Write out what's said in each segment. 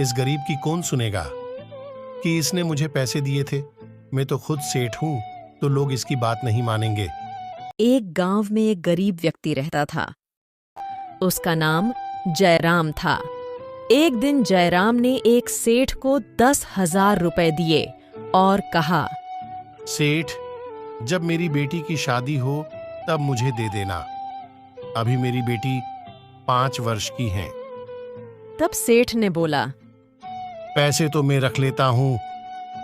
इस गरीब की कौन सुनेगा कि इसने मुझे पैसे दिए थे। मैं तो खुद सेठ हूं, तो लोग इसकी बात नहीं मानेंगे। एक गांव में एक गरीब व्यक्ति रहता था। उसका नाम जयराम था। एक दिन जयराम ने एक सेठ को 10,000 रुपए दिए और कहा, सेठ, जब मेरी बेटी की शादी हो तब मुझे दे देना। अभी मेरी बेटी 5 वर्ष की है। तब सेठ ने बोला, पैसे तो मैं रख लेता हूं,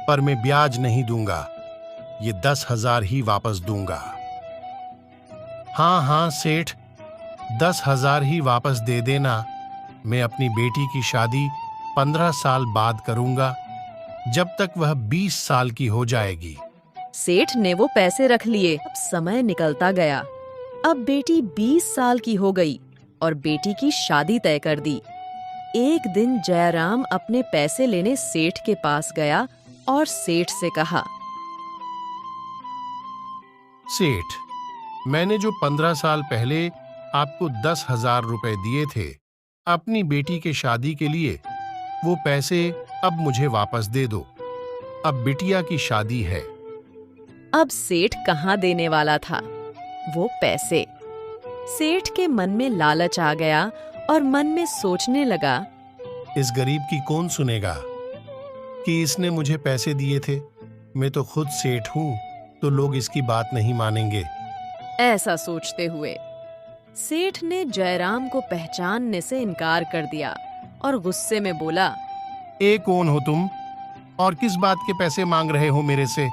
पर मैं ब्याज नहीं दूंगा। ये 10,000 ही वापस दूंगा। हाँ हाँ सेठ, 10,000 ही वापस दे देना। मैं अपनी बेटी की शादी 15 साल बाद करूंगा, जब तक वह 20 साल की हो जाएगी। सेठ ने वो पैसे रख लिए। अब समय निकलता गया। अब बेटी 20 साल की हो गई और बेटी की शादी तय कर दी। एक दिन जयराम अपने पैसे लेने सेठ के पास गया और सेठ से कहा, सेठ, मैंने जो 15 साल पहले आपको 10,000 रुपए दिए थे अपनी बेटी के शादी के लिए, वो पैसे अब मुझे वापस दे दो। अब बिटिया की शादी है। अब सेठ कहाँ देने वाला था वो पैसे। सेठ के मन में लालच आ गया और मन में सोचने लगा, इस गरीब की कौन सुनेगा कि इसने मुझे पैसे दिए थे। मैं तो खुद सेठ हूं, तो लोग इसकी बात नहीं मानेंगे। ऐसा सोचते हुए सेठ ने जयराम को पहचानने से इनकार कर दिया और गुस्से में बोला, ए कौन हो तुम और किस बात के पैसे मांग रहे हो मेरे से?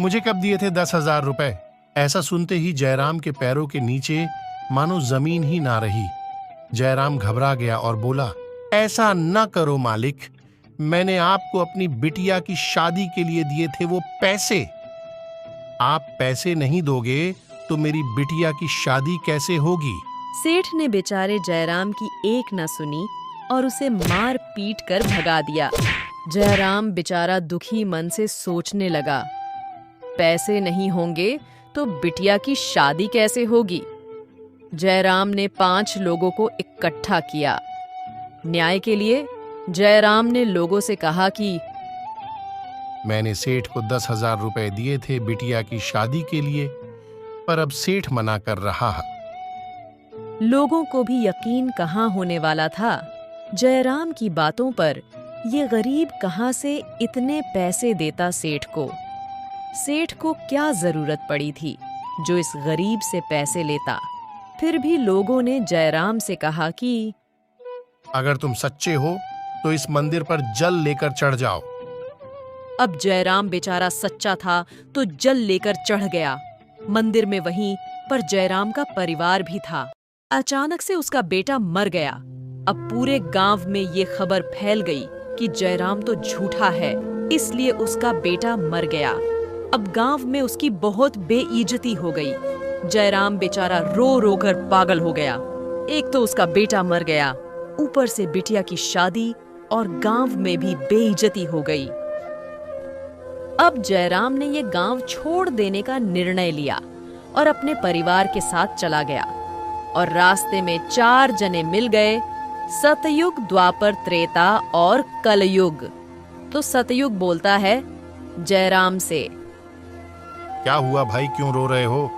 मुझे कब दिए थे 10,000 रुपए? ऐसा सुनते ही जयराम के पैरों के नीचे मानो जमीन ही ना रही। जयराम घबरा गया और बोला, ऐसा न करो मालिक, मैंने आपको अपनी बिटिया की शादी के लिए दिए थे वो पैसे। आप पैसे नहीं दोगे तो मेरी बिटिया की शादी कैसे होगी? सेठ ने बेचारे जयराम की एक न सुनी और उसे मार पीट कर भगा दिया। जयराम बेचारा दुखी मन से सोचने लगा, पैसे नहीं होंगे तो बिटिया की शादी कैसे होगी। जयराम ने 5 लोगों को इकट्ठा किया। न्याय के लिए जयराम ने लोगों से कहा कि मैंने सेठ को 10,000 रुपए दिए थे बिटिया की शादी के लिए, पर अब सेठ मना कर रहा है। लोगों को भी यकीन कहाँ होने वाला था। जयराम की बातों पर ये गरीब कहाँ से इतने पैसे देता सेठ को। सेठ को क्या जरूरत पड़ी थी जो इस गरीब से पैसे लेता। फिर भी लोगों ने जयराम से कहा कि अगर तुम सच्चे हो तो इस मंदिर पर जल लेकर चढ़ जाओ। अब जयराम बेचारा सच्चा था तो जल लेकर चढ़ गया। मंदिर में वहीं पर जयराम का परिवार भी था। अचानक से उसका बेटा मर गया। अब पूरे गांव में ये खबर फैल गई कि जयराम तो झूठा है, इसलिए उसका बेटा मर गया। अब गांव में उसकी बहुत बेइज्जती हो गई। जयराम बेचारा रो रो कर पागल हो गया। एक तो उसका बेटा मर गया, ऊपर से बिटिया की शादी और गांव में भी बेइज्जती हो गई। अब जयराम ने ये गांव छोड़ देने का निर्णय लिया और अपने परिवार के साथ चला गया। और रास्ते में 4 जने मिल गए, सतयुग, द्वापर, त्रेता और कलयुग। तो सतयुग बोलता है जयराम से, क्या हुआ भाई, क्यों रो रहे हो?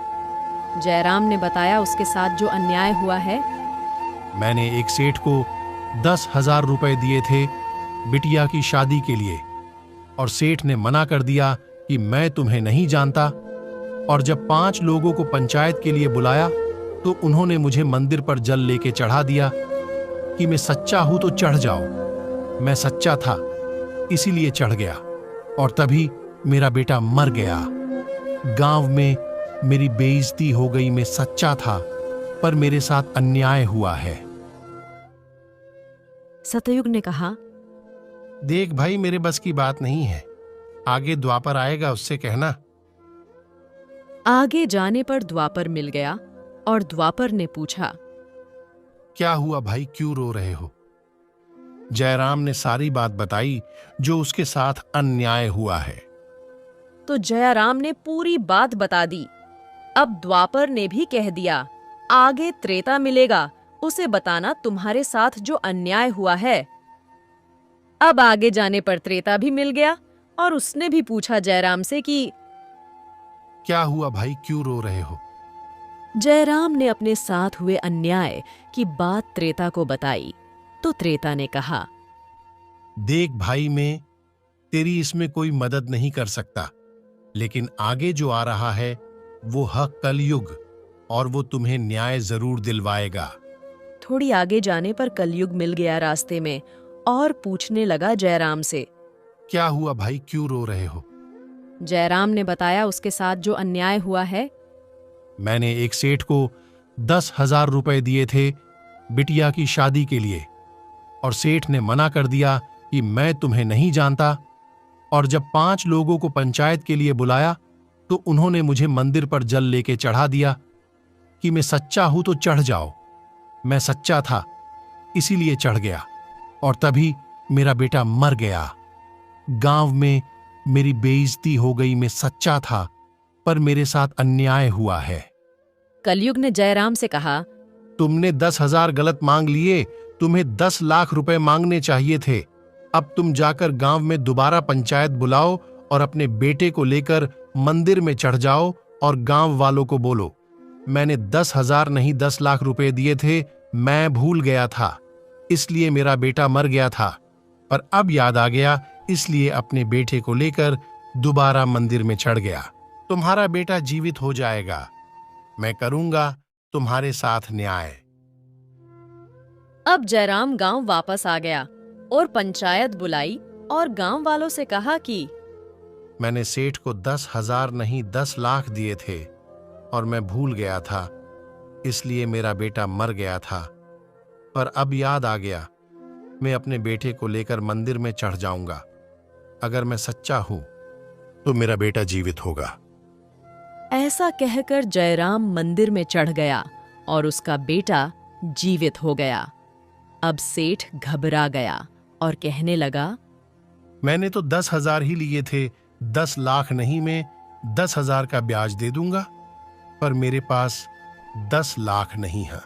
जयराम ने बताया उसके साथ जो अन्याय हुआ है। मैंने एक सेठ को 10,000 रुपए दिए थे बिटिया की शादी के लिए, और सेठ ने मना कर दिया कि मैं तुम्हें नहीं जानता। और जब 5 लोगों को पंचायत के लिए बुलाया तो उन्होंने मुझे मंदिर पर जल लेके चढ़ा दिया कि मैं सच्चा हूं तो चढ़ जाओ। मैं सच्चा था इसीलिए चढ़ गया, और तभी मेरा बेटा मर गया। गांव में मेरी बेइज्जती हो गई। मैं सच्चा था, पर मेरे साथ अन्याय हुआ है। सतयुग ने कहा, देख भाई, मेरे बस की बात नहीं है। आगे द्वापर आएगा, उससे कहना। आगे जाने पर द्वापर मिल गया और द्वापर ने पूछा, क्या हुआ भाई, क्यों रो रहे हो? जयराम ने सारी बात बताई जो उसके साथ अन्याय हुआ है। तो जयराम ने पूरी बात बता दी। अब द्वापर ने भी कह दिया, आगे त्रेता मिलेगा, उसे बताना तुम्हारे साथ जो अन्याय हुआ है। अब आगे जाने पर त्रेता भी मिल गया और उसने भी पूछा जयराम से कि क्या हुआ भाई, क्यों रो रहे हो? जयराम ने अपने साथ हुए अन्याय की बात त्रेता को बताई तो त्रेता ने कहा, देख भाई, मैं तेरी इसमें कोई मदद नहीं कर सकता, लेकिन आगे जो आ रहा है वो है कलयुग, और वो तुम्हें न्याय जरूर दिलवाएगा। थोड़ी आगे जाने पर कलयुग मिल गया रास्ते में और पूछने लगा जयराम से। क्या हुआ भाई, क्यों रो रहे हो? जयराम ने बताया उसके साथ जो अन्याय हुआ है। मैंने एक सेठ को 10,000 रुपए दिए थे बिटिया की शादी के लिए, और सेठ ने मना कर दिया कि मैं तुम्हें नहीं जानता, और जब 5 लोगों को पंचायत के लिए बुलाया तो उन्होंने मुझे मंदिर पर जल लेके चढ़ा दिया कि मैं सच्चा हूं तो चढ़ जाओ। मैं सच्चा था, इसीलिए चढ़ गया, और तभी मेरा बेटा मर गया। गांव में मेरी बेइज्जती हो गई। मैं सच्चा था, पर मेरे साथ अन्याय हुआ है। कलयुग ने जयराम से कहा, तुमने 10,000 गलत मांग लिए, तुम्हें 10 लाख रुपए मांगने चाहिए थे। अब तुम जाकर गांव में दोबारा पंचायत बुलाओ और अपने बेटे को लेकर मंदिर में चढ़ जाओ और गांव वालों को बोलो, मैंने 10,000 नहीं 10 लाख रुपए दिए थे, मैं भूल गया था, इसलिए मेरा बेटा मर गया था, पर अब याद आ गया, इसलिए अपने बेटे को लेकर दोबारा मंदिर में चढ़ गया। तुम्हारा बेटा जीवित हो जाएगा। मैं करूंगा तुम्हारे साथ न्याय। अब जयराम गांव वापस आ गया और पंचायत बुलाई और गांव वालों से कहा कि मैंने सेठ को 10,000 नहीं 10 लाख दिए थे, और मैं भूल गया था, इसलिए मेरा बेटा मर गया था, पर अब याद आ गया, मैं अपने बेटे को लेकर मंदिर में चढ़ जाऊंगा। अगर मैं सच्चा हूं तो मेरा बेटा जीवित होगा। ऐसा कहकर जयराम मंदिर में चढ़ गया और उसका बेटा जीवित हो गया। अब सेठ घबरा गया और कहने लगा, मैंने तो 10,000 ही लिए थे, 10 लाख नहीं, मैं 10,000 का ब्याज दे दूंगा, पर मेरे पास 10 लाख नहीं है।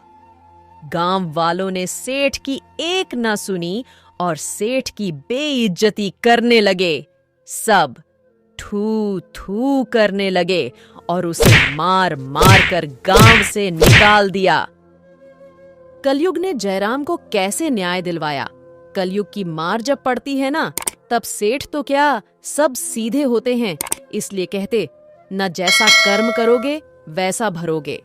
गांव वालों ने सेठ की एक न सुनी और सेठ की बेइज्जती करने लगे। सब थू थू करने लगे और उसे मार मार कर गांव से निकाल दिया। कलयुग ने जयराम को कैसे न्याय दिलवाया? कलयुग की मार जब पड़ती है ना, तब सेठ तो क्या, सब सीधे होते हैं। इसलिए कहते, न जैसा कर्म करोगे वैसा भरोगे।